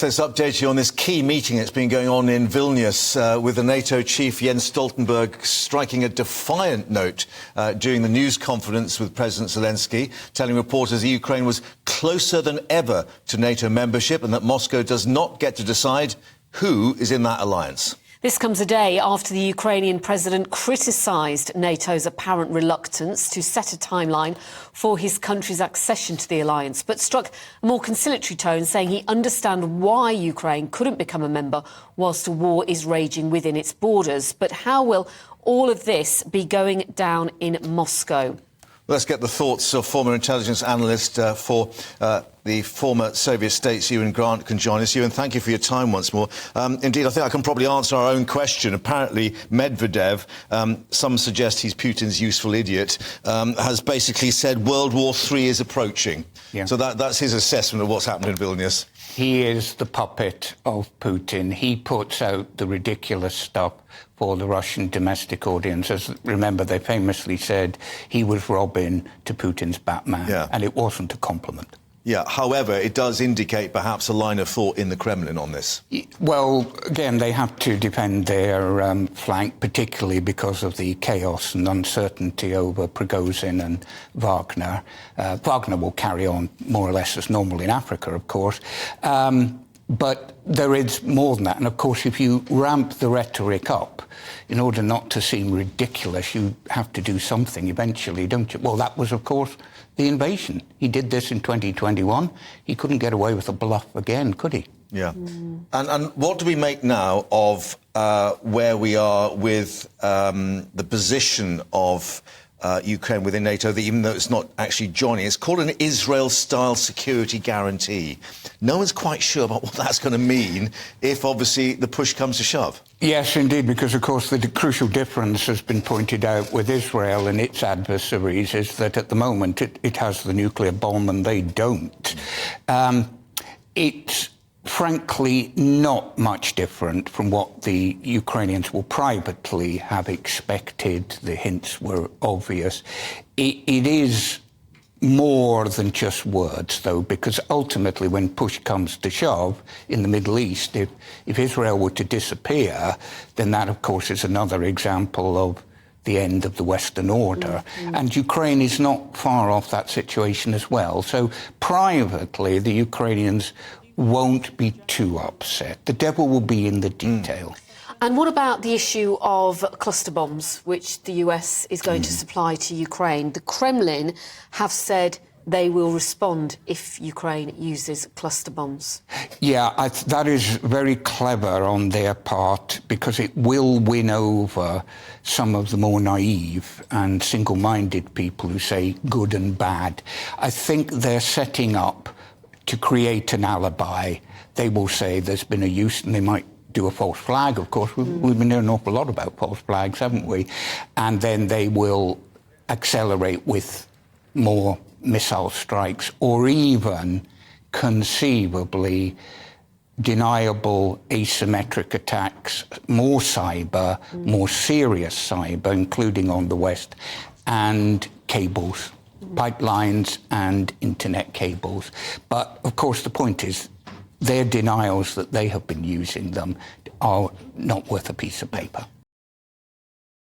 Let's update you on this key meeting that's been going on in Vilnius with the NATO chief Jens Stoltenberg striking a defiant note during the news conference with President Zelensky, telling reporters Ukraine was closer than ever to NATO membership and that Moscow does not get to decide who is in that alliance. This comes a day after the Ukrainian president criticised NATO's apparent reluctance to set a timeline for his country's accession to the alliance, but struck a more conciliatory tone, saying he understands why Ukraine couldn't become a member whilst a war is raging within its borders. But how will all of this be going down in Moscow? Let's get the thoughts of former intelligence analyst for the former Soviet states, Euan Grant, can join us. Euan, thank you for your time once more. Indeed, I think I can probably answer our own question. Apparently, Medvedev, some suggest he's Putin's useful idiot, has basically said World War III is approaching. Yeah. So that's his assessment of what's happened in Vilnius. He is the puppet of Putin. He puts out the ridiculous stuff for the Russian domestic audience. As remember, they famously said he was Robin to Putin's Batman, and it wasn't a compliment. Yeah, however, it does indicate perhaps a line of thought in the Kremlin on this. Well, again, they have to defend their flank, particularly because of the chaos and uncertainty over Prigozhin and Wagner. Wagner will carry on more or less as normal in Africa, of course. But there is more than that. And, of course, if you ramp the rhetoric up, in order not to seem ridiculous, you have to do something eventually, don't you? Well, that was, of course, the invasion. He did this in 2021. He couldn't get away with a bluff again, could he? Yeah. And what do we make now of where we are with the position of Ukraine within NATO, that even though it's not actually joining, it's called an Israel-style security guarantee. No one's quite sure about what that's going to mean if, obviously, the push comes to shove. Yes, indeed, because, of course, the crucial difference has been pointed out with Israel and its adversaries is that at the moment it has the nuclear bomb and they don't. It's frankly not much different from what the Ukrainians will privately have expected. The hints were obvious. It is more than just words, though, because ultimately when push comes to shove in the Middle East, if Israel were to disappear, then that, of course, is another example of the end of the Western order. And Ukraine is not far off that situation as well. So privately, the Ukrainians won't be too upset. The devil will be in the detail. And what about the issue of cluster bombs, which the US is going to supply to Ukraine? The Kremlin have said they will respond if Ukraine uses cluster bombs. Yeah, that is very clever on their part, because it will win over some of the more naive and single-minded people who say good and bad. I think they're setting up to create an alibi. They will say there's been a use, and they might do a false flag, of course. We've been hearing an awful lot about false flags, haven't we? And then they will accelerate with more missile strikes, or even conceivably deniable asymmetric attacks, more cyber, more serious cyber, including on the West, and cables, pipelines and internet cables. But, of course, the point is their denials that they have been using them are not worth a piece of paper.